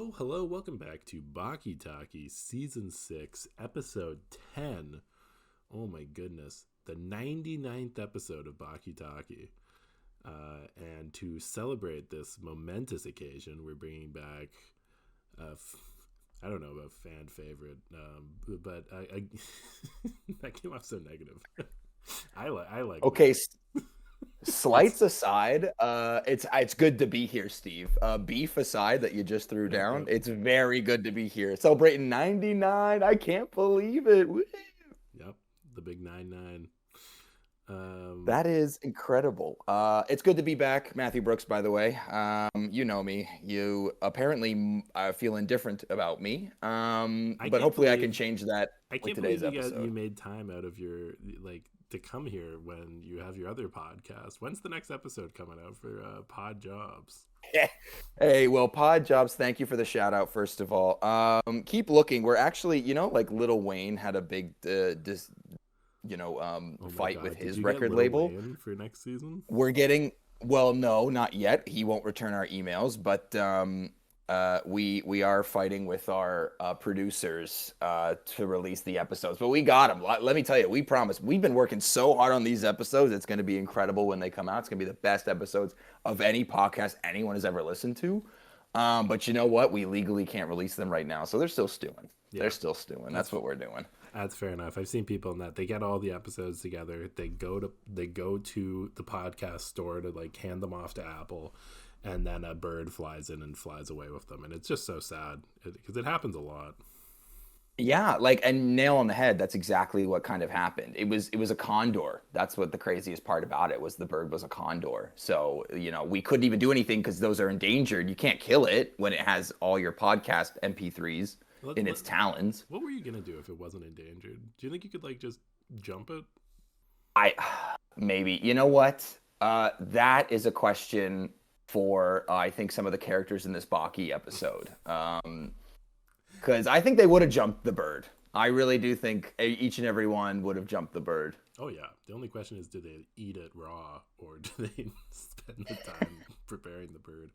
Hello, welcome back to Baki Taki Season 6, Episode 10. Oh my goodness, the 99th episode of Baki Taki. And to celebrate this momentous occasion, we're bringing back, I don't know about fan favorite, but I that came off so negative. I like Okay, it. slights aside, it's good to be here, Steve. Beef aside that you just threw down, Yep. it's very good to be here. Celebrating 99. I can't believe it. Woo. Yep, the big 9-9. That is incredible. It's good to be back, Matthew Brooks, by the way. You know me. You apparently feel indifferent about me. I But can't hopefully I can believe change that I with can't believe today's you episode. made time out of your to come here when you have your other podcast. When's the next episode coming out for Pod Jobs? Hey, well, Pod Jobs, thank you for the shout out, first of all. Keep looking. We're actually, like Lil Wayne had a big Oh my fight with god, did his you get record Lil label. Wayne for next season? We're getting, well, no, not yet. He won't return our emails, but we are fighting with our producers to release the episodes. But we got them. Let me tell you, we promise. We've been working so hard on these episodes. It's going to be incredible when they come out. It's going to be the best episodes of any podcast anyone has ever listened to. But you know what? We legally can't release them right now, so they're still stewing. Yeah, They're still stewing. that's That's what we're doing. that's fair enough. I've seen people in that they get all the episodes together. They go to the podcast store to like hand them off to Apple, and then a bird flies in and flies away with them, and it's just so sad because it happens a lot. Yeah, like and nail on the head. That's exactly what kind of happened. It was a condor. That's what the craziest part about it was the bird was a condor. So, we couldn't even do anything because those are endangered. You can't kill it when it has all your podcast MP3s What, in what its talons. what were you gonna do if it wasn't endangered? Do you think you could like just jump it? I maybe. You know what? That is a question for I think some of the characters in this Baki episode. Because I think they would have jumped the bird. I really do think each and every one would have jumped the bird. Oh yeah. The only question is, do they eat it raw or do they spend the time preparing the bird?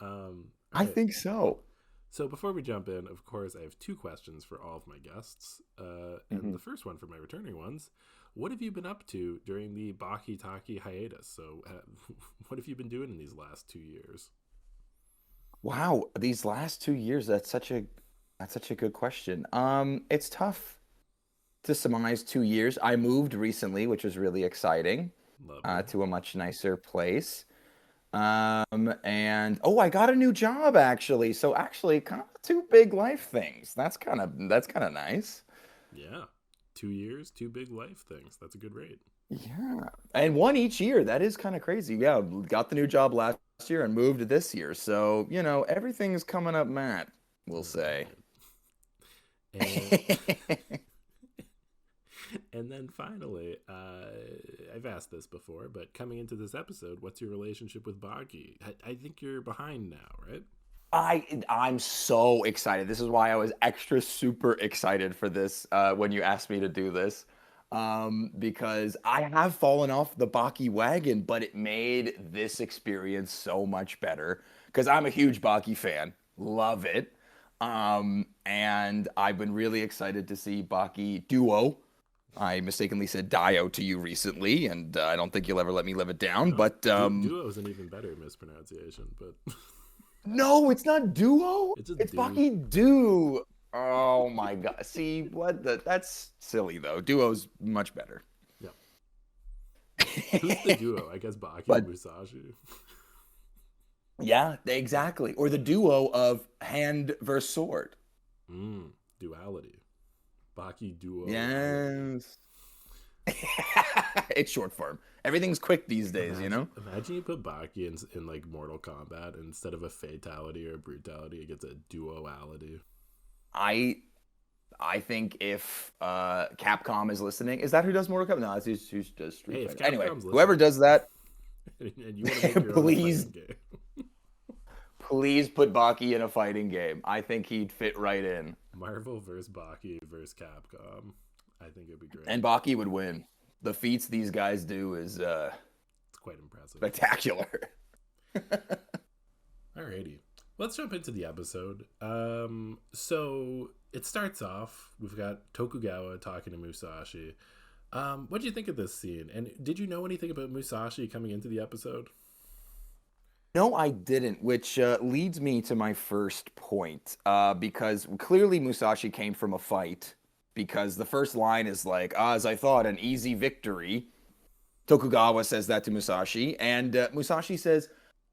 I Okay. think so. So before we jump in, of course, I have two questions for all of my guests. And Mhm. the first one for my returning ones: what have you been up to during the Baki Taki hiatus? So, what have you been doing in these last 2 years? Wow, these last 2 years, that's such a good question. It's tough to surmise 2 years. I moved recently, which was really exciting, Lovely. to a much nicer place. And I got a new job actually. So actually, kind of two big life things. That's kind of nice. Yeah. 2 years, two big life things. That's a good rate. Yeah, and one each year. That is kind of crazy. Yeah, got the new job last year and moved this year. So everything's coming up, Matt. We'll All say. right. And and then finally, I've asked this before, but coming into this episode, what's your relationship with Baki? I think you're behind now, right? I'm so excited. This is why I was extra super excited for this when you asked me to do this. Because I have fallen off the Baki wagon, but it made this experience so much better. Because I'm a huge Baki fan, love it. And I've been really excited to see Baki Duo. I mistakenly said Dio to you recently, and I don't think you'll ever let me live it down. No, But duo is an even better mispronunciation, but no, it's not Duo. it's just It's do. Baki Do. Oh my God. See, that's silly though. Duo's much better. Yeah. Who's the duo? I guess Baki and But Musashi. yeah, exactly. Or the duo of hand versus sword. Duality. Baki duality. Yes. It's short form. Everything's quick these days, you Imagine, know? imagine you put Baki in like Mortal Kombat, and instead of a fatality or a brutality, it gets a duality. I I think if Capcom is listening, is that who does Mortal Kombat? No, it's who does Street Hey, if Fighter. Anyway, Capcom's whoever listening does that, and you want to make your own please fighting game, please put Baki in a fighting game. I think he'd fit right in. Marvel versus Baki versus Capcom, I think it'd be great. And Baki would win. The feats these guys do is It's quite impressive. spectacular. Alrighty. Let's jump into the episode. So it starts off. We've got Tokugawa talking to Musashi. What do you think of this scene? And did you know anything about Musashi coming into the episode? No, I didn't, which leads me to my first point. Because clearly Musashi came from a fight, because the first line is like, as I thought, an easy victory. Tokugawa says that to Musashi, and Musashi says,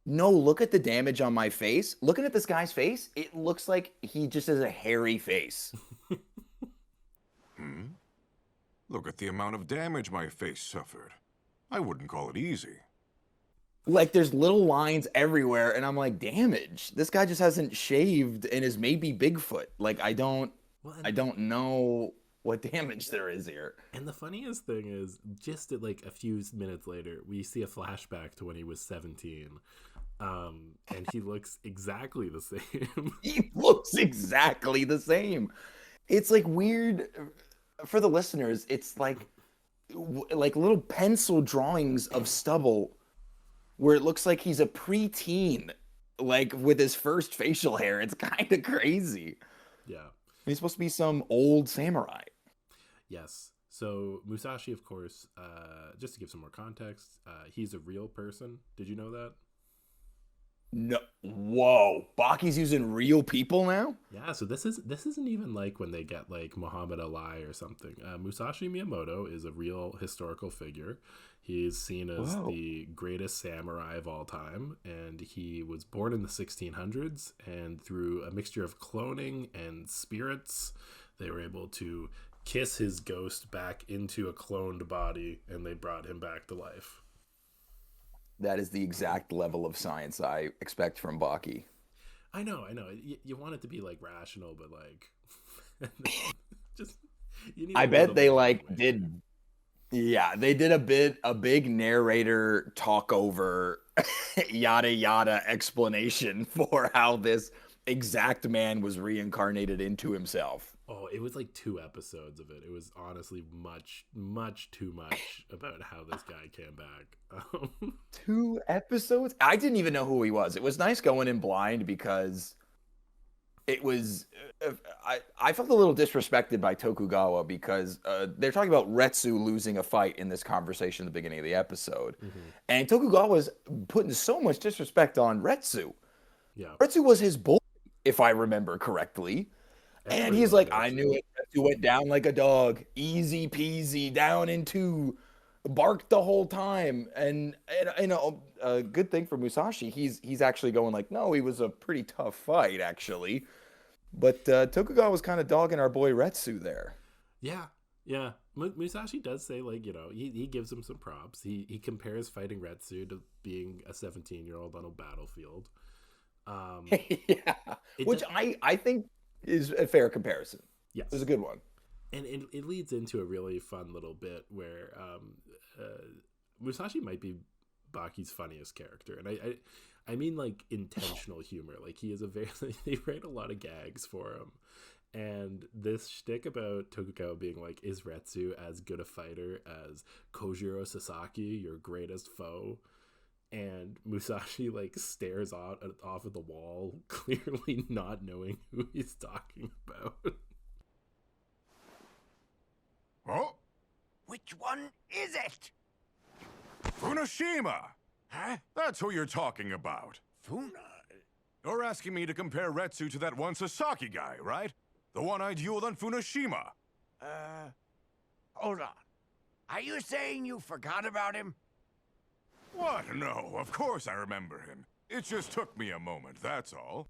no, look at the damage on my face. Looking at this guy's face, it looks like he just has a hairy face. Hmm? Look at the amount of damage my face suffered. I wouldn't call it easy. Like, there's little lines everywhere, and I'm like, damage. This guy just hasn't shaved and is maybe Bigfoot. Like, I don't know what damage there is here. And the funniest thing is, just at like a few minutes later, we see a flashback to when he was 17. And he looks exactly the same. He looks exactly the same. It's like weird for the listeners. It's like little pencil drawings of stubble where it looks like he's a preteen, like with his first facial hair. It's kind of crazy. Yeah. He's supposed to be some old samurai. Yes. So Musashi, of course, just to give some more context, he's a real person. Did you know that? No, whoa! Baki's using real people now. Yeah. So this isn't even like when they get like Muhammad Ali or something. Musashi Miyamoto is a real historical figure. He's seen as the greatest samurai of all time, and he was born in the 1600s. And through a mixture of cloning and spirits, they were able to kiss his ghost back into a cloned body, and they brought him back to life. That is the exact level of science I expect from Baki. I know. You want it to be like rational, but like, just you need. I bet they like did. Yeah, they did a big narrator talk over yada yada explanation for how this exact man was reincarnated into himself. Oh, it was like 2 episodes of it. It was honestly much too much about how this guy came back. 2 episodes? I didn't even know who he was. It was nice going in blind because it was I felt a little disrespected by Tokugawa because they're talking about Retsu losing a fight in this conversation at the beginning of the episode. Mm-hmm. And Tokugawa's putting so much disrespect on Retsu. Yeah. Retsu was his boy, if I remember correctly. And he's like, I knew it. Retsu went down like a dog. Easy peasy, down in 2. Barked the whole time. And you know, a good thing for Musashi, he's actually going like, no, he was a pretty tough fight, actually. But Tokugawa was kind of dogging our boy Retsu there. Yeah. Musashi does say, like, you know, he gives him some props. He compares fighting Retsu to being a 17-year-old on a battlefield. Yeah. Which I think is a fair comparison. Yes. It's a good one. And it leads into a really fun little bit where Musashi might be Baki's funniest character. And I mean, like, intentional humor. Like, he is they write a lot of gags for him. And this shtick about Tokugawa being like, is Retsu as good a fighter as Kojiro Sasaki, your greatest foe? And Musashi, like, stares off at the wall, clearly not knowing who he's talking about. Oh? Which one is it? Funashima! Huh? That's who you're talking about. Funa? You're asking me to compare Retsu to that one Sasaki guy, right? The one I dueled on Funashima. Hold on. Are you saying you forgot about him? What? No, of course I remember him. It just took me a moment, that's all.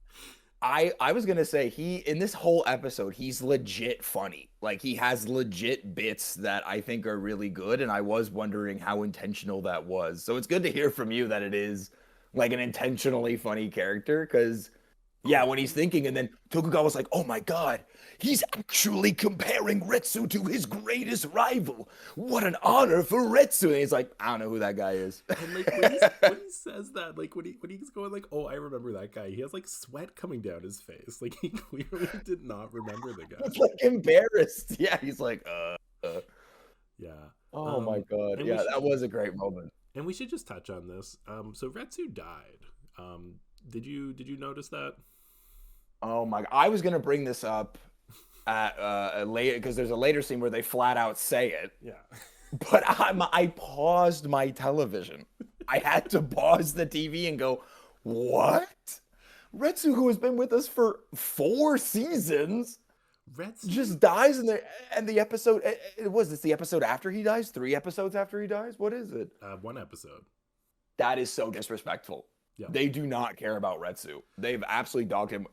I was gonna say in this whole episode, he's legit funny. Like, he has legit bits that I think are really good, and I was wondering how intentional that was. So it's good to hear from you that it is like an intentionally funny character, because yeah, when he's thinking, and then Tokugawa's like, oh my god, he's actually comparing Retsu to his greatest rival. What an honor for Retsu. And he's like, I don't know who that guy is. And like when he says that, like when he's going like, oh, I remember that guy, he has like sweat coming down his face. Like, he clearly did not remember the guy. He's like embarrassed. Yeah, he's like, Yeah. Oh my god. Yeah, that was a great moment. And we should just touch on this. So Retsu died. Did you notice that? Oh my! I was gonna bring this up at a later because there's a later scene where they flat out say it, Yeah. but I paused my television. I had to pause the TV and go, "What?" Retsu, who has been with us for 4 seasons, Retsu just dies in the episode. It was this the episode after he dies? 3 episodes after he dies? What is it? one episode. That is so disrespectful. Yeah. They do not care about Retsu. They've absolutely dogged him.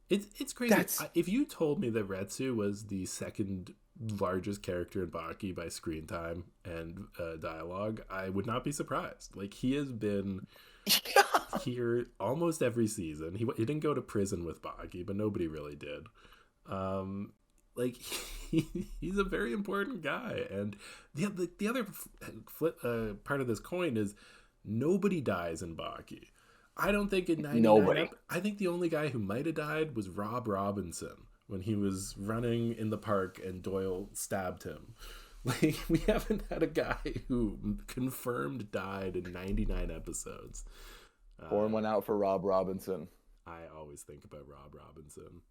It's crazy. If you told me that Retsu was the second largest character in Baki by screen time and dialogue, I would not be surprised. Like, he has been here almost every season. He didn't go to prison with Baki, but nobody really did. Like, he's a very important guy. And the other part of this coin is nobody dies in Baki. I don't think in 99 Nobody. I think the only guy who might have died was Rob Robinson when he was running in the park and Doyle stabbed him. Like, we haven't had a guy who confirmed died in 99 episodes. Pouring one out for Rob Robinson. I always think about Rob Robinson.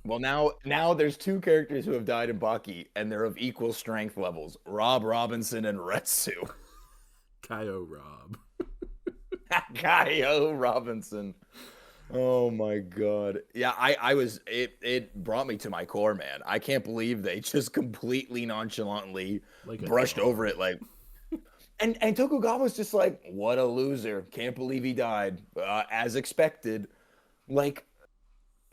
Well, now there's 2 characters who have died in Baki, and they're of equal strength levels. Rob Robinson and Retsu. Kaio Rob. Kaio Robinson. Oh my god. Yeah, it brought me to my core, man. I can't believe they just completely nonchalantly brushed over it like and Tokugawa's just like, what a loser. Can't believe he died. As expected. Like,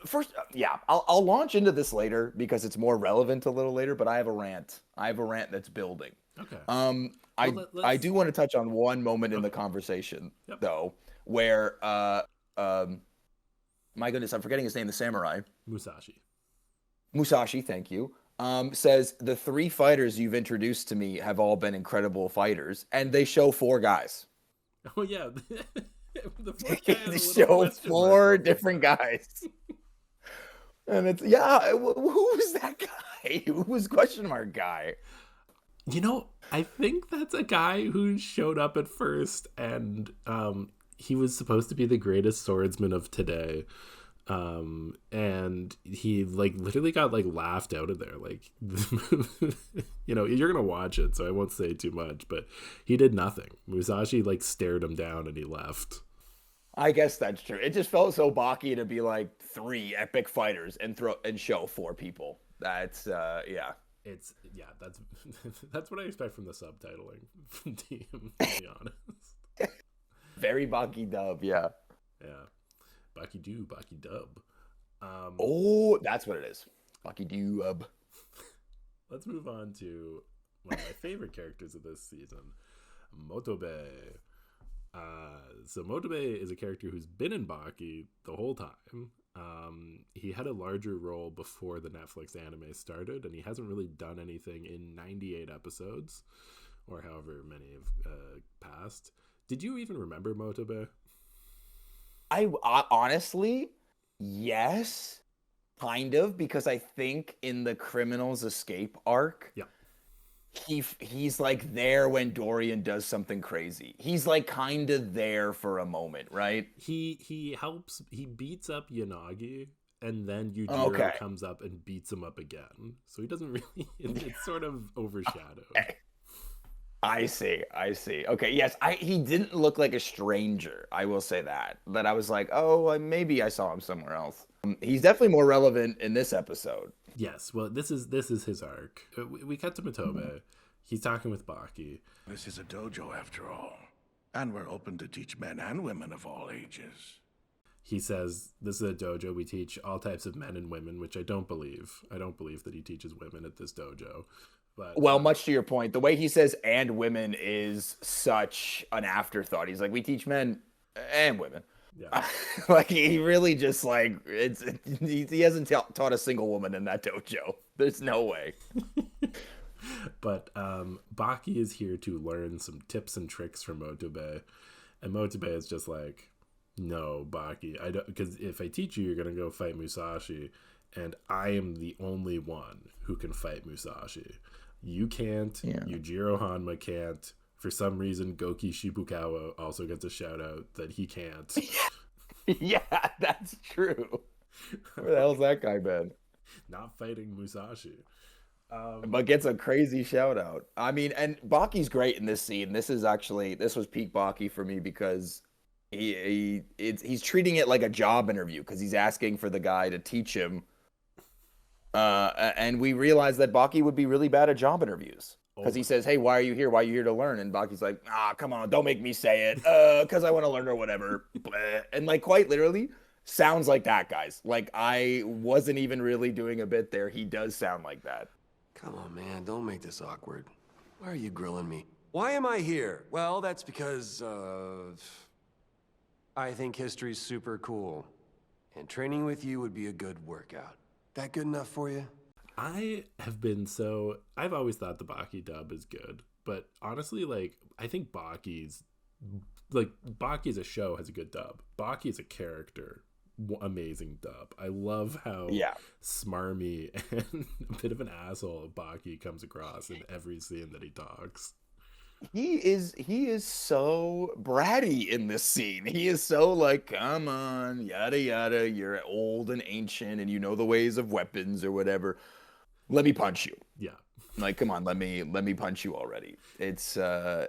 first, yeah, I'll launch into this later because it's more relevant a little later, but I have a rant. that's building. Okay. I do want to touch on one moment in the conversation, though, where my goodness, I'm forgetting his name, the samurai. Musashi, thank you. Says the 3 fighters you've introduced to me have all been incredible fighters, and they show 4 guys. Oh yeah. They show 4 different guys. And it's who was that guy? Who was question mark guy? You know, I think that's a guy who showed up at first, and he was supposed to be the greatest swordsman of today. And he literally got laughed out of there. Like, you know, you're gonna watch it, so I won't say too much, but he did nothing. Musashi stared him down and he left. I guess that's true. It just felt so Baki to be 3 epic fighters and show 4 people. That's that's what I expect from the subtitling team, to be honest. Very Baki dub, yeah. Baki do, Baki dub. That's what it is. Baki dub. Let's move on to one of my favorite characters of this season, Motobe. So Motobe is a character who's been in Baki the whole time. He had a larger role before the Netflix anime started, and he hasn't really done anything in 98 episodes, or however many have passed. Did you even remember Motobe? I honestly, yes, kind of, because I think in the Criminal's Escape arc, he's there when Dorian does something crazy. He's kind of there for a moment, right? He helps. He beats up Yanagi, and then Yujiro comes up and beats him up again. So he doesn't really. It's sort of overshadowed. Okay. I see. Okay, yes, he didn't look like a stranger. I will say that. But I was like, oh, maybe I saw him somewhere else. He's definitely more relevant in this episode. Yes, well, this is his arc. We cut to Motobe. He's talking with Baki. This is a dojo after all, and we're open to teach men and women of all ages. He says, this is a dojo. We teach all types of men and women, which I don't believe. I don't believe that he teaches women at this dojo. But, well, much to your point, the way he says "and women" is such an afterthought. He's like, we teach men and women. Yeah. He really just he hasn't taught a single woman in that dojo. There's no way. But Baki is here to learn some tips and tricks from Motobe, and Motobe is just like, no, Baki, I don't, because if I teach you, you're gonna go fight Musashi, and I am the only one who can fight Musashi. You can't. Yeah. Yujiro Hanma can't. for some reason, Goki Shibukawa also gets a shout out that he can't. Yeah, that's true. Where the hell's that guy been? Not fighting Musashi. But gets a crazy shout out. I mean, and Baki's great in this scene. This was peak Baki for me because he's treating it like a job interview because he's asking for the guy to teach him. And we realize that Baki would be really bad at job interviews because he says, "Hey, why are you here? Why are you here to learn?" And Baki's like, come on, don't make me say it. Because I want to learn or whatever." And like quite literally sounds like that, guys. Like I wasn't even really doing a bit there. He does sound like that. Come on, man, don't make this awkward. Why are you grilling me? Why am I here? Well, that's because, I think history's super cool. And training with you would be a good workout. That good enough for you? I've always thought the Baki dub is good. But honestly, like, I think Baki as a show has a good dub. Baki as a character, amazing dub. I love how smarmy and a bit of an asshole Baki comes across in every scene that he talks. He is so bratty in this scene. He is so like, come on, yada yada, you're old and ancient and you know the ways of weapons or whatever. Let me punch you. Yeah. Like, come on, let me punch you already. It's I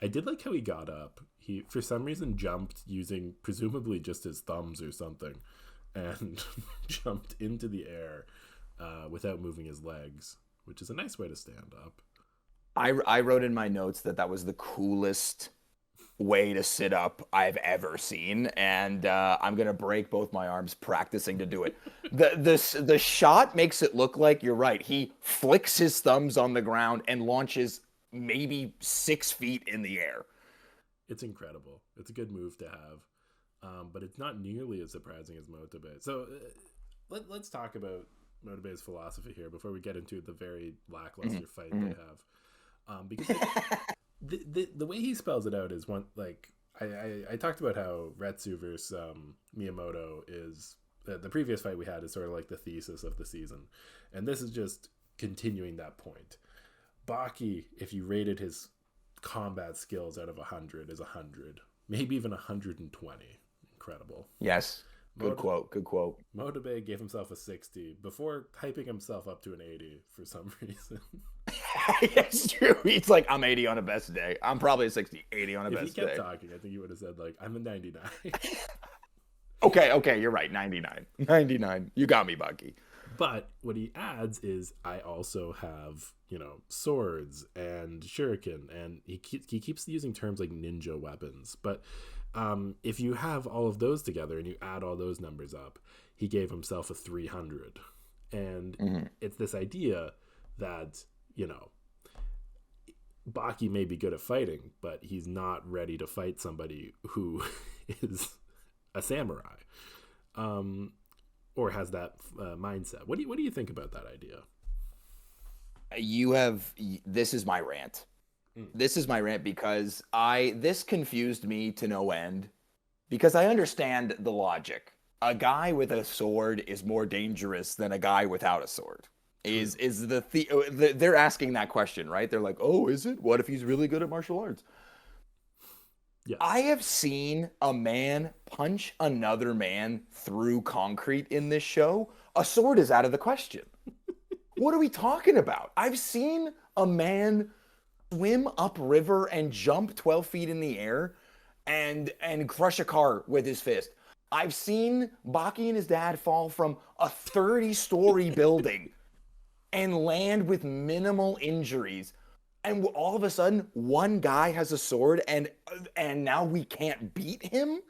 did like how he got up. He, for some reason, jumped using presumably just his thumbs or something and jumped into the air without moving his legs, which is a nice way to stand up. I wrote in my notes that was the coolest way to sit up I've ever seen, and I'm going to break both my arms practicing to do it. The shot makes it look like, you're right, he flicks his thumbs on the ground and launches maybe 6 feet in the air. It's incredible. It's a good move to have, but it's not nearly as surprising as Motobe. So let's talk about Motobe's philosophy here before we get into the very lackluster fight they have. Because the way he spells it out is one, like, I talked about how Retsu versus Miyamoto is, the previous fight we had is sort of like the thesis of the season. And this is just continuing that point. Baki, if you rated his combat skills out of 100, is 100, maybe even 120. Incredible. Yes. Good quote. Motobe gave himself a 60 before hyping himself up to an 80 for some reason. It's true. He's like, I'm 80 on a best day. I'm probably a 60, 80 on a best day. If he kept talking, I think he would have said, like, I'm a 99. Okay, you're right. 99. You got me, Baki. But what he adds is, I also have, swords and shuriken, and he keeps using terms like ninja weapons. But if you have all of those together and you add all those numbers up, he gave himself a 300. And it's this idea that, Baki may be good at fighting, but he's not ready to fight somebody who is a samurai. Or has that mindset. What do you think about that idea? This is my rant. This is my rant because this confused me to no end, because I understand the logic. A guy with a sword is more dangerous than a guy without a sword. They're asking that question, right? They're like, oh, is it? What if he's really good at martial arts? Yes. I have seen a man punch another man through concrete in this show. A sword is out of the question. What are we talking about? I've seen a man swim upriver and jump 12 feet in the air and crush a car with his fist. I've seen Baki and his dad fall from a 30-story building and land with minimal injuries. And all of a sudden, one guy has a sword, and now we can't beat him?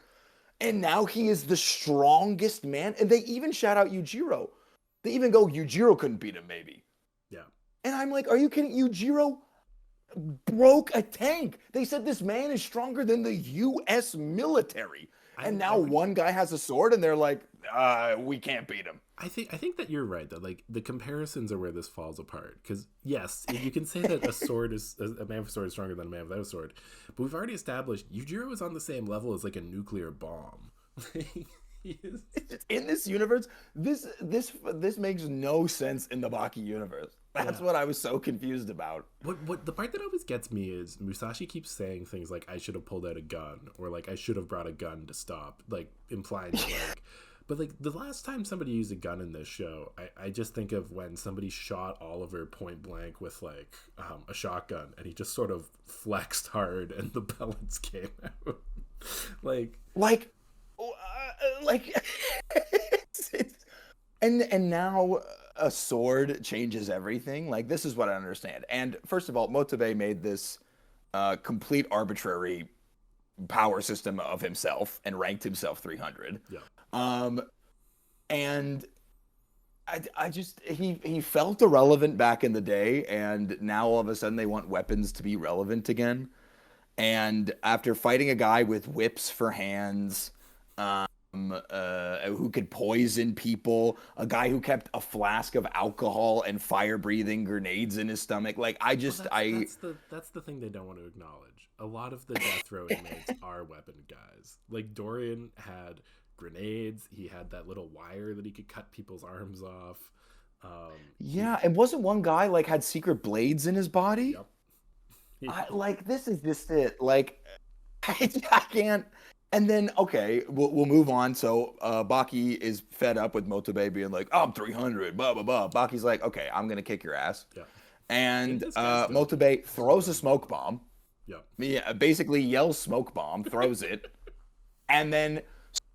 And now he is the strongest man? And they even shout out Yujiro. They even go, Yujiro couldn't beat him, maybe. Yeah. And I'm like, are you kidding? Yujiro broke a tank. They said this man is stronger than the U.S. military. And now one guy has a sword, and they're like, we can't beat him. I think that you're right, that like the comparisons are where this falls apart. Because yes, you can say that a man with a sword is stronger than a man without a sword, but we've already established Yujiro is on the same level as like a nuclear bomb. In this universe, this makes no sense in the Baki universe. That's what I was so confused about. What the part that always gets me is Musashi keeps saying things like I should have pulled out a gun or like I should have brought a gun to stop, like implying that, like, but like the last time somebody used a gun in this show, I just think of when somebody shot Oliver point blank with like a shotgun and he just sort of flexed hard and the pellets came out. like it's, and now a sword changes everything. Like, this is what I understand. And first of all, Motobe made this complete arbitrary power system of himself and ranked himself 300. Yeah. And I just he felt irrelevant back in the day, and now all of a sudden they want weapons to be relevant again. And after fighting a guy with whips for hands, who could poison people, a guy who kept a flask of alcohol and fire-breathing grenades in his stomach. Like, that's the thing they don't want to acknowledge. A lot of the death row inmates are weapon guys. Like Dorian had grenades. He had that little wire that he could cut people's arms off. Yeah, and wasn't one guy like had secret blades in his body? Yep. This is just it. Like, I can't. And then, okay, we'll move on. So Baki is fed up with Motobe being like, oh, I'm 300, blah, blah, blah. Baki's like, okay, I'm going to kick your ass. Yeah. And Motobe throws a smoke bomb. Yeah. Basically yells smoke bomb, throws it, and then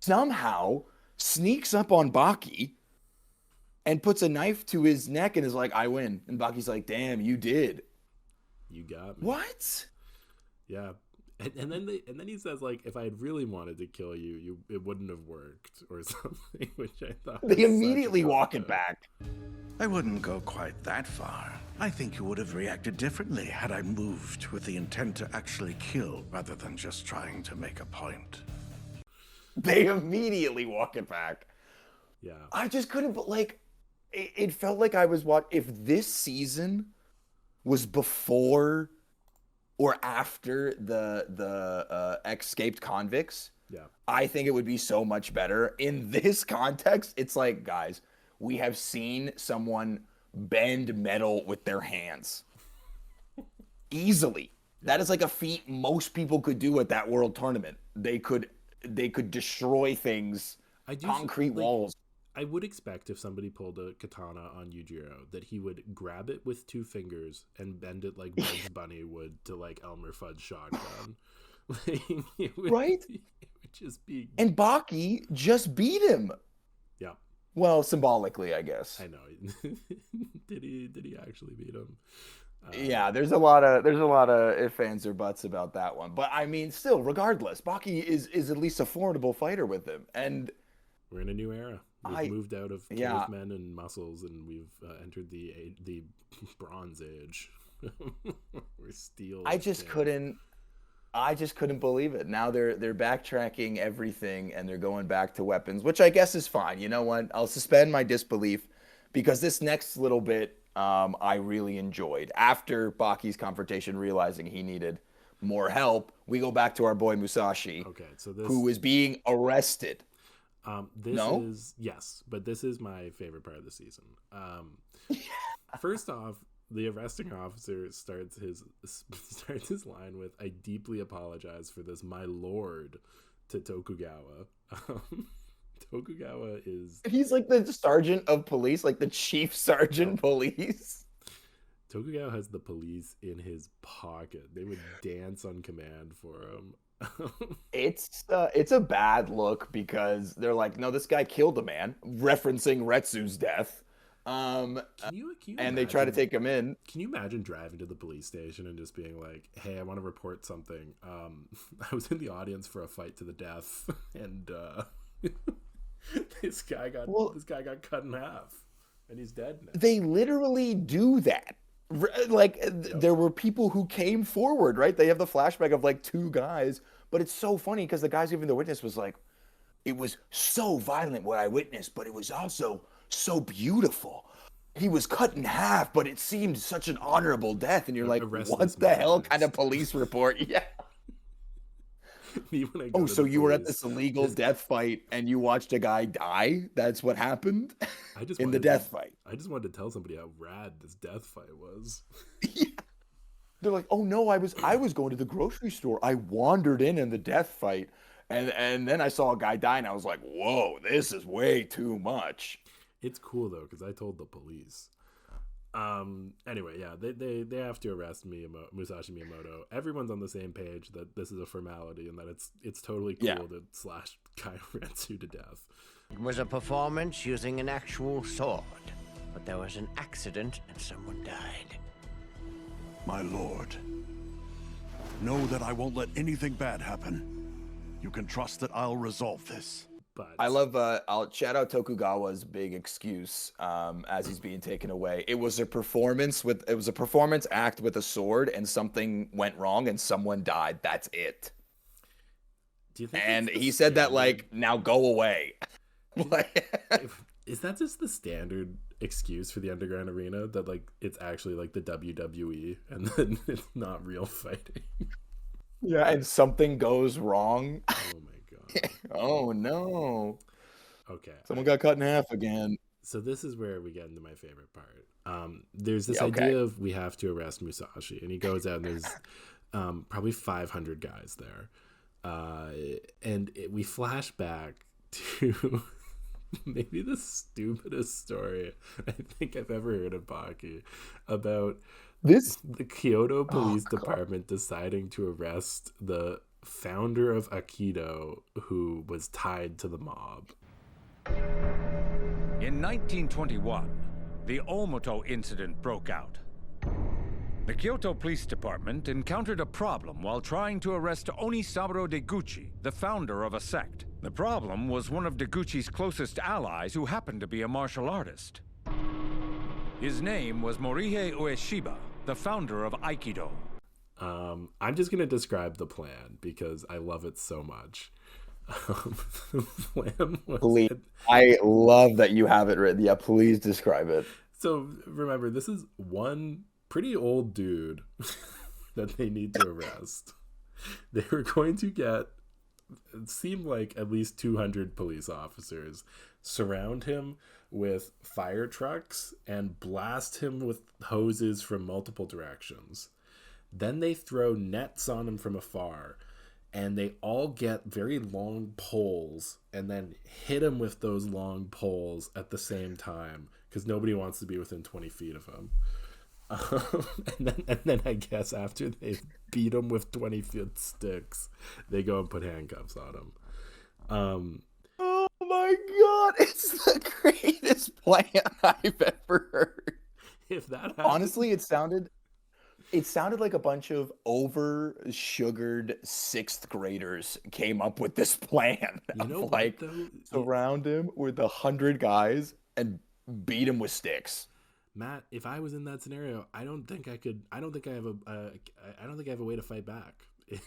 somehow sneaks up on Baki and puts a knife to his neck and is like, I win. And Baki's like, damn, you did. You got me. What? Yeah. And then he says, like, if I had really wanted to kill you, it wouldn't have worked or something, which I thought they immediately walk it back. I wouldn't go quite that far. I think you would have reacted differently had I moved with the intent to actually kill rather than just trying to make a point. They immediately walk it back. Yeah. I just couldn't, but like, it felt like I was if this season was before or after the escaped convicts, Yeah. I think it would be so much better. In this context, it's like, guys, we have seen someone bend metal with their hands. Easily. That is like a feat most people could do at that world tournament. They could destroy things, concrete walls. I would expect if somebody pulled a katana on Yujiro that he would grab it with 2 fingers and bend it like Bugs Bunny would to like Elmer Fudd's shotgun. Right? It would just be. And Baki just beat him. Yeah. Well, symbolically, I guess. I know. Did he actually beat him? Yeah, there's a lot of ifs, ands, or buts about that one. But I mean, still, regardless, Baki is at least a formidable fighter with him, and we're in a new era. We've moved out of cavemen and muscles, and we've entered the Bronze Age. We're steel. I just couldn't believe it. Now they're backtracking everything and they're going back to weapons, which I guess is fine. You know what? I'll suspend my disbelief because this next little bit I really enjoyed. After Baki's confrontation, realizing he needed more help, we go back to our boy Musashi, who is being arrested. Yes, but this is my favorite part of the season. First off, the arresting officer starts his line with, "I deeply apologize for this, my lord," to Tokugawa. Tokugawa is... He's like the sergeant of police, like the chief sergeant police. Tokugawa has the police in his pocket. They would dance on command for him. It's a bad look because they're like, no, this guy killed a man, referencing Retsu's death. Can you and imagine, they try to take him in. Can you imagine driving to the police station and just being like, hey, I want to report something. I was in the audience for a fight to the death, and this guy got cut in half, and he's dead now. They literally do that. Like, there were people who came forward, right? They have the flashback of like 2 guys, but it's so funny because the guys giving the witness was like, it was so violent what I witnessed, but it was also so beautiful. He was cut in half, but it seemed such an honorable death. And you're like, what the hell kind of police report? Yeah. Me when I go Oh, to so the you were at police. this illegal death fight and you watched a guy die? That's what happened I just in the wanted death to, fight. I just wanted to tell somebody how rad this death fight was. Yeah. They're like, "Oh no, I was going to the grocery store. I wandered in the death fight, and then I saw a guy die, and I was like, whoa, this is way too much." It's cool though because I told the police. Anyway, yeah, they have to arrest Musashi Miyamoto. Everyone's on the same page that this is a formality and that it's totally cool Yeah. to slash Kai Retsu to death. It was a performance using an actual sword, but there was an accident and someone died. My lord, know that I won't let anything bad happen. You can trust that I'll resolve this. But I love. I'll shout out Tokugawa's big excuse as he's being taken away. It was a performance act with a sword, and something went wrong, and someone died. That's it. do you think And it's the he said that standard- like, now go away. is that just the standard excuse for the underground arena that like it's actually like the WWE and then it's not real fighting? Yeah, and something goes wrong. Oh my god. Oh no. Okay. Someone got cut in half again. So this is where we get into my favorite part. There's this Yeah, okay. idea of we have to arrest Musashi, and he goes out and there's probably 500 guys there, we flash back to maybe the stupidest story I think I've ever heard of Baki about This the Kyoto Police Department deciding to arrest the founder of Aikido who was tied to the mob. In 1921, the Omoto incident broke out. The Kyoto Police Department encountered a problem while trying to arrest Onisaburo Deguchi, the founder of a sect. The problem was one of Deguchi's closest allies who happened to be a martial artist. His name was Morihei Ueshiba, the founder of Aikido. I'm just going to describe the plan because I love it so much. The plan was please. I love that you have it written. Yeah, please describe it. so remember, this is one pretty old dude that they need to arrest. They were going to get, it seemed like at least 200 police officers, surround him with fire trucks and blast him with hoses from multiple directions. Then they throw nets on him from afar, and they all get very long poles and then hit him with those long poles at the same time because nobody wants to be within 20 feet of him. And then I guess after they beat him with 20-foot sticks, they go and put handcuffs on him. Oh my god, it's the greatest plan I've ever heard. If that happens, Honestly, it sounded like a bunch of over-sugared sixth graders came up with this plan. you know Of, what, like, though? surround him with 100 guys and beat him with sticks. Matt, if I was in that scenario, I don't think I could. I don't think I have a way to fight back.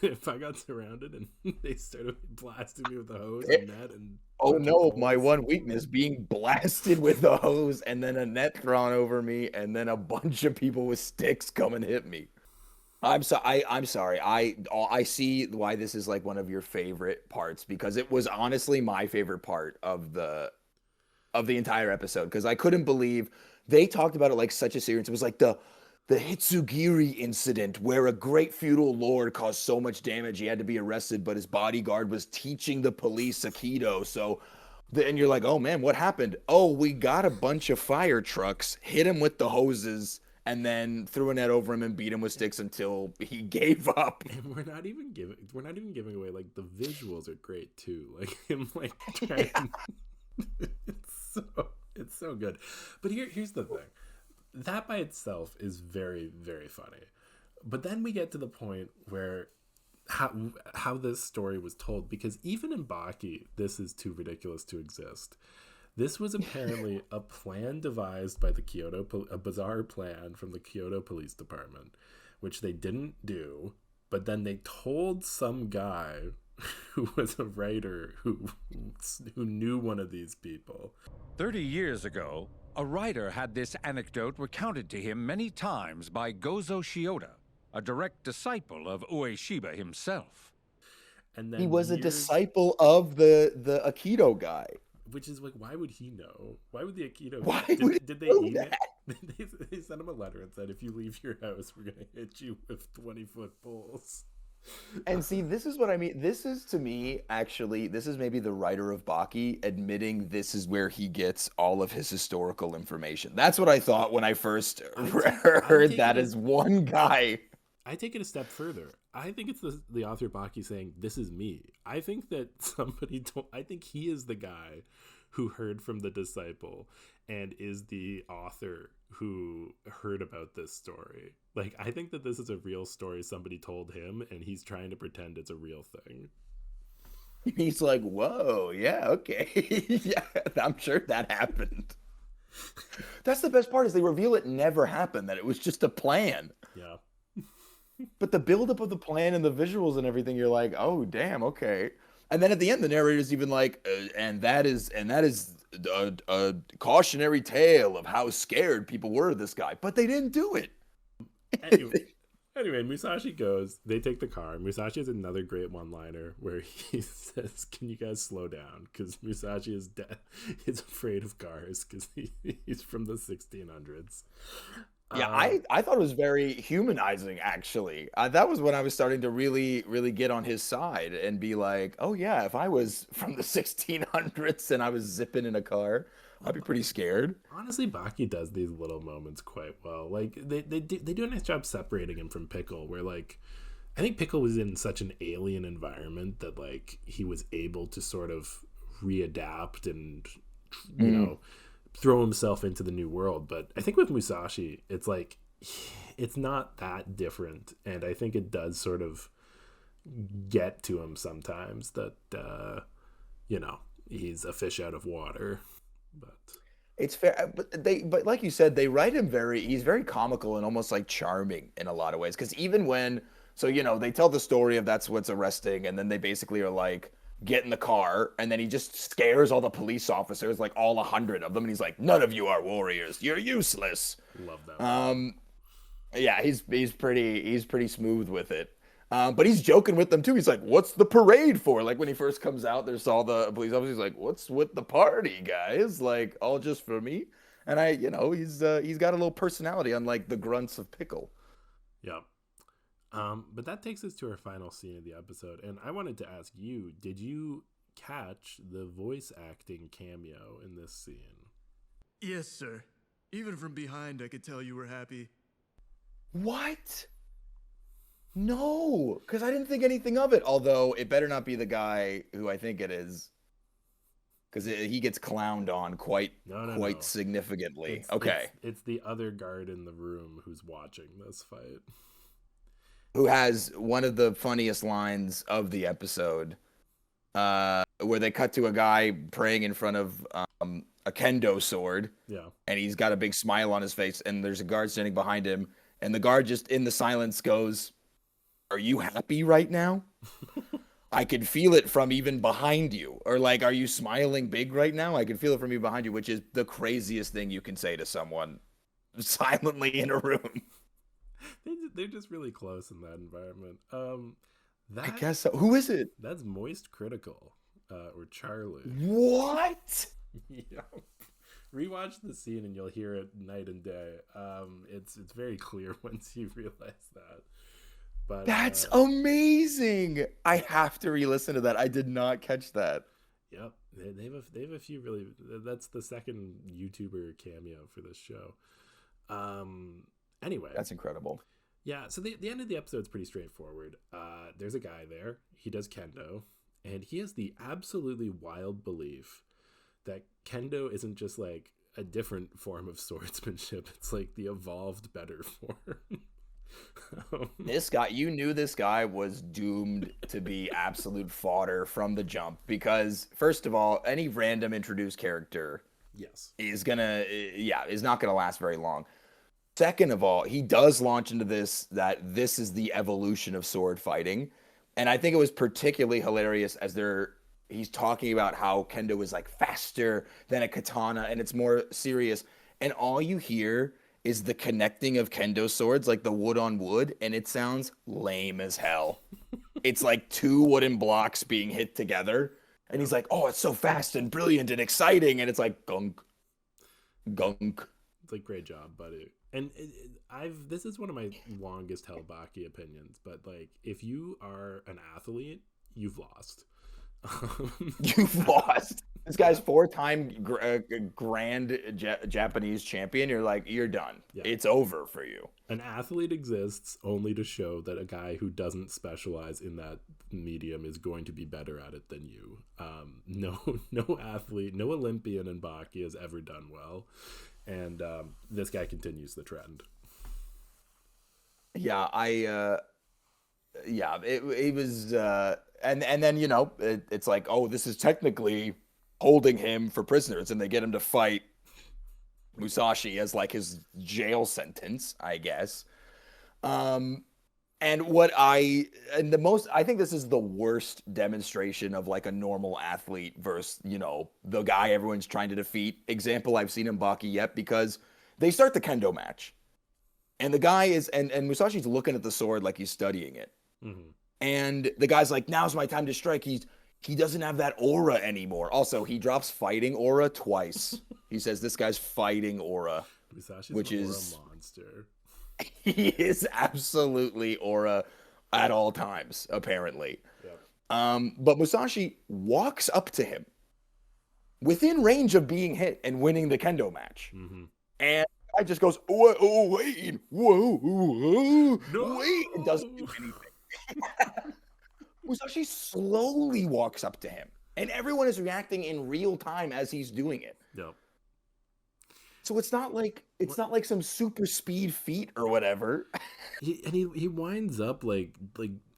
If I got surrounded and they started blasting me with a hose and net and Oh bunch of no, my poles. one weakness, being blasted with a hose and then a net thrown over me and then a bunch of people with sticks come and hit me. I'm sorry. I see why this is like one of your favorite parts because it was honestly my favorite part of the entire episode because I couldn't believe they talked about it like such a serious. It was like the Hitsugiri incident where a great feudal lord caused so much damage he had to be arrested, but his bodyguard was teaching the police Aikido. So then you're like, oh man, what happened? Oh, we got a bunch of fire trucks, hit him with the hoses, and then threw a net over him and beat him with sticks until he gave up. And we're not even giving away, like, the visuals are great too. Like him like trying it's so good. But here's the thing. That by itself is very, very funny. But then we get to the point where how this story was told, because even in Baki, this is too ridiculous to exist. This was apparently a plan devised by a bizarre plan from the Kyoto Police Department, which they didn't do, but then they told some guy who was a writer who knew one of these people. 30 years ago, a writer had this anecdote recounted to him many times by Gozo Shiota, a direct disciple of Ueshiba himself. And then He was a years- disciple of the Aikido guy. Which is like, why would he know? Why would the Aikido? Why did, would he did they know email? that? They sent him a letter and said, if you leave your house, we're gonna hit you with 20-foot poles. And see, this is what I mean. This is, to me, actually, this is maybe the writer of Baki admitting this is where he gets all of his historical information. That's what I thought when I first heard that as one guy. I take it a step further. I think it's the author Baki saying, "This is me." I think that I think he is the guy who heard from the disciple and is the author who heard about this story. Like, I think that this is a real story somebody told him, and he's trying to pretend it's a real thing. He's like, whoa, yeah, okay. Yeah, I'm sure that happened. That's the best part, is they reveal it never happened, that it was just a plan. Yeah. But the buildup of the plan and the visuals and everything, you're like, oh, damn, okay. And then at the end, the narrator's even like, and that is a cautionary tale of how scared people were of this guy. But they didn't do it. Anyway, Musashi goes. They take the car. Musashi has another great one-liner where he says, "Can you guys slow down?" Because Musashi is is afraid of cars because he's from the 1600s. Yeah, I thought it was very humanizing, actually. That was when I was starting to really, really get on his side and be like, oh, yeah, if I was from the 1600s and I was zipping in a car, I'd be pretty scared. Honestly, Baki does these little moments quite well. Like, they do a nice job separating him from Pickle, where, like, I think Pickle was in such an alien environment that, like, he was able to sort of readapt and, you know, throw himself into the new world. But I think with Musashi, it's like, it's not that different, and I think it does sort of get to him sometimes that you know, he's a fish out of water. But it's fair, but like you said, they write him he's very comical and almost like charming in a lot of ways, because even when, so, you know, they tell the story of that's what's arresting, and then they basically are like, get in the car, and then he just scares all the police officers, like all 100 of them, and he's like, none of you are warriors, you're useless. Love that. Yeah, he's pretty smooth with it. But he's joking with them too. He's like, what's the parade for? Like, when he first comes out, there's all the police officers. He's like, what's with the party, guys? Like, all just for me? And he's got a little personality, unlike the grunts of Pickle. Yeah. But that takes us to our final scene of the episode, and I wanted to ask you, did you catch the voice acting cameo in this scene? Yes, sir. Even from behind, I could tell you were happy. What? No, because I didn't think anything of it. Although it better not be the guy who I think it is, because he gets clowned on quite significantly. It's the other guard in the room who's watching this fight, who has one of the funniest lines of the episode, where they cut to a guy praying in front of a Kendo sword. Yeah. And he's got a big smile on his face, and there's a guard standing behind him, and the guard just in the silence goes, "Are you happy right now? I can feel it from even behind you." Or like, "Are you smiling big right now? I can feel it from you behind you," which is the craziest thing you can say to someone silently in a room. They're just really close in that environment. I guess so. Who is it? That's Moist Critical, or Charlie. What? Yeah. Rewatch the scene and you'll hear it night and day. It's very clear once you realize that. But that's amazing. I have to re-listen to that. I did not catch that. Yep, they have a few really. That's the second YouTuber cameo for this show. Anyway, that's incredible. Yeah, so the end of the episode is pretty straightforward. There's a guy there. He does Kendo, and he has the absolutely wild belief that Kendo isn't just like a different form of swordsmanship. It's like the evolved, better form. This guy, you knew this guy was doomed to be absolute fodder from the jump, because first of all, any random introduced character is not gonna last very long. Second of all, he does launch into this is the evolution of sword fighting, and I think it was particularly hilarious as he's talking about how Kendo is like faster than a katana and it's more serious, and all you hear is the connecting of Kendo swords, like the wood on wood, and it sounds lame as hell. It's like two wooden blocks being hit together. And he's like, oh, it's so fast and brilliant and exciting. And it's like, gunk, gunk. It's like, great job, buddy. And this is one of my longest held Baki opinions, but like, if you are an athlete, you've lost. You've lost. This guy's 4-time grand Japanese champion. You're like, you're done. Yeah. It's over for you. An athlete exists only to show that a guy who doesn't specialize in that medium is going to be better at it than you. No athlete, no Olympian in Baki has ever done well. And this guy continues the trend. Yeah, it was, and then, you know, it's like, oh, this is technically holding him for prisoners, and they get him to fight Musashi as like his jail sentence, I guess. And I think this is the worst demonstration of like a normal athlete versus, you know, the guy everyone's trying to defeat example I've seen in Baki yet, because they start the kendo match. And the guy is, and Musashi's looking at the sword like he's studying it. Mm-hmm. And the guy's like, now's my time to strike. He doesn't have that aura anymore. Also, he drops fighting aura twice. He says this guy's fighting aura. Musashi's which an is aura monster. He is absolutely aura at all times, apparently. Yeah. But Musashi walks up to him within range of being hit and winning the kendo match. Mm-hmm. And I just goes, oh, wait, whoa, no. Wait, and doesn't do anything. Musashi slowly walks up to him, and everyone is reacting in real time as he's doing it. Yep. So it's not like some super speed feat or whatever. He winds up like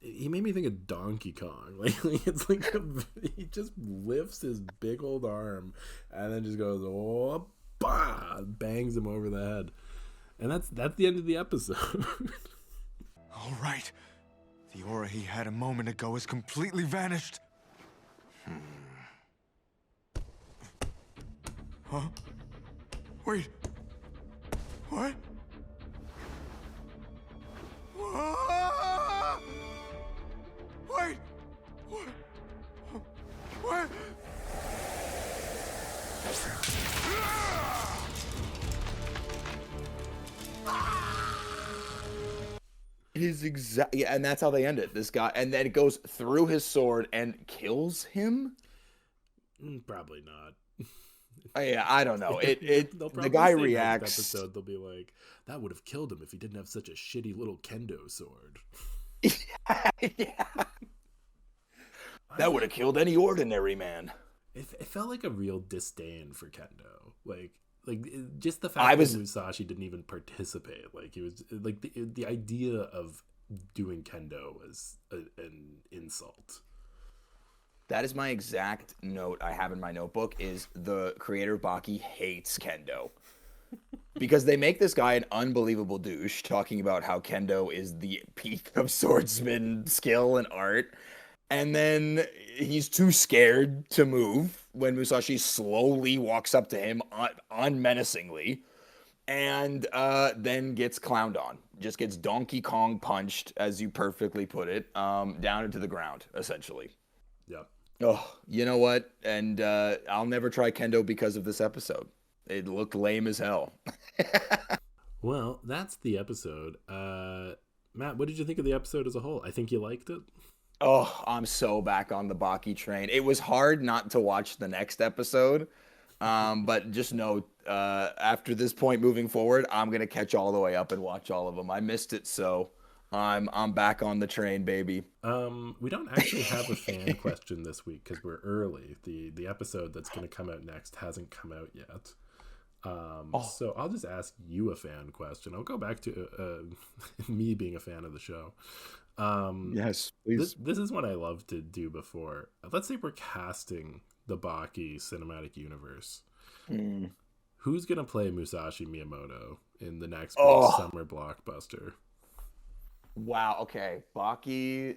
he made me think of Donkey Kong. Like it's like he just lifts his big old arm and then just goes, oh, bah, bangs him over the head, and that's the end of the episode. All right. The aura he had a moment ago has completely vanished. Huh? Wait. What? Wait. What? And that's how they end it. This guy, and then it goes through his sword and kills him. Probably not. Yeah, I don't know. The guy reacts. Next episode, they'll be like, "That would have killed him if he didn't have such a shitty little kendo sword." Yeah. That would have killed any ordinary man. It felt like a real disdain for kendo. Like just the fact that Musashi didn't even participate. Like he was like the idea of doing kendo was an insult. That is my exact note I have in my notebook, is the creator of Baki hates kendo. Because they make this guy an unbelievable douche, talking about how kendo is the peak of swordsman skill and art. And then he's too scared to move when Musashi slowly walks up to him unmenacingly, and then gets clowned on. Just gets Donkey Kong punched, as you perfectly put it, down into the ground, essentially. Yep. Oh, you know what? And I'll never try kendo because of this episode. It looked lame as hell. Well, that's the episode. Matt, what did you think of the episode as a whole? I think you liked it. Oh, I'm so back on the Baki train. It was hard not to watch the next episode. But just know, after this point moving forward, I'm going to catch all the way up and watch all of them. I missed it, so I'm back on the train, baby. We don't actually have a fan question this week because we're early. The episode that's going to come out next hasn't come out yet. So I'll just ask you a fan question. I'll go back to me being a fan of the show. Yes, please. This is what I love to do before. Let's say we're casting the Baki cinematic universe. Who's going to play Musashi Miyamoto in the next big summer blockbuster? Wow, okay. Baki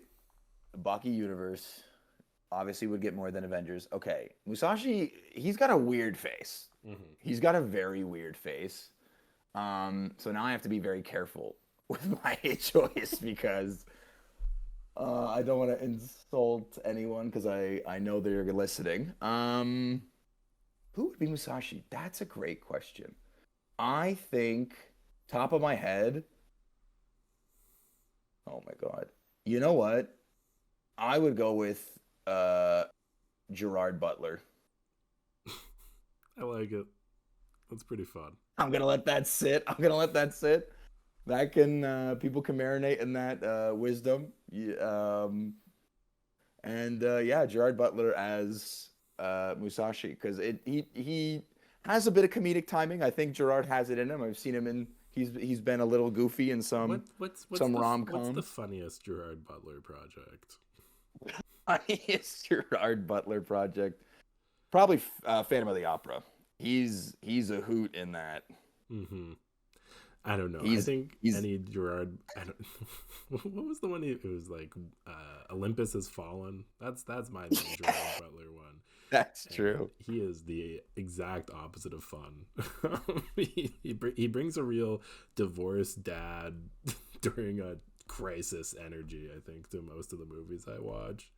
universe obviously would get more than Avengers. Okay. Musashi, he's got a weird face. Mm-hmm. He's got a very weird face. So now I have to be very careful with my choice, because I don't want to insult anyone because I know they're listening. Who would be Musashi? That's a great question. I think top of my head. Oh my God. You know what? I would go with Gerard Butler. I like it. That's pretty fun. I'm gonna let that sit. That can people can marinate in that wisdom. Yeah, Gerard Butler as Musashi because he has a bit of comedic timing. I think Gerard has it in him. I've seen him in he's been a little goofy in some What's rom-coms. What's the funniest Gerard Butler project? Funniest Gerard Butler project, probably Phantom of the Opera. He's a hoot in that. Mm-hmm. I don't know. I think any Gerard. What was the one? It was like Olympus Has Fallen. That's my main Gerard Butler one. That's true. He is the exact opposite of fun. he brings a real divorced dad during a crisis energy, I think, to most of the movies I watch.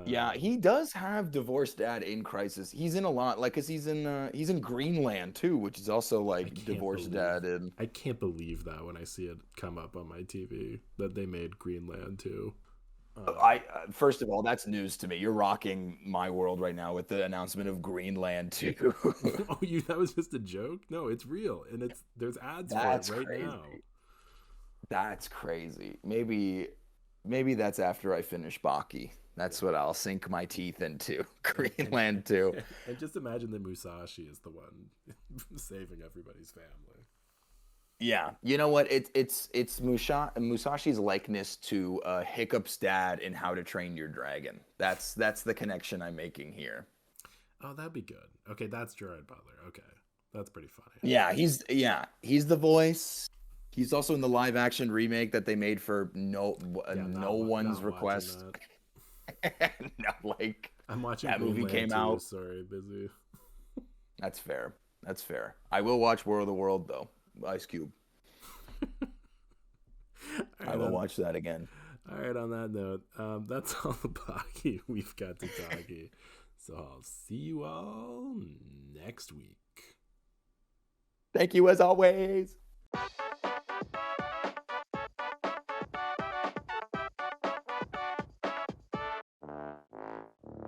Yeah, he does have divorced dad in Crisis. He's in a lot, like, cause he's in Greenland too, which is also like divorced dad. And I can't believe that when I see it come up on my TV that they made Greenland too. First of all, that's news to me. You're rocking my world right now with the announcement of Greenland 2. Oh, that was just a joke? No, it's real, and there's ads That's for it right crazy. now. That's crazy. Maybe that's after I finish Baki. That's what I'll sink my teeth into. Greenland 2. And just imagine that Musashi is the one saving everybody's family. Yeah, you know what? It's Musashi's likeness to Hiccup's dad in How to Train Your Dragon. That's the connection I'm making here. Oh, that'd be good. Okay, that's Gerard Butler. Okay, that's pretty funny. Yeah, he's the voice. He's also in the live action remake that they made for no one's request. No, like I'm watching that movie Greenland came too. out. Sorry, busy. That's fair. I will watch War of the World though. Ice Cube. I will watch that again. All right, on that note, that's all the Baki we've got to talkie. So I'll see you all next week. Thank you as always.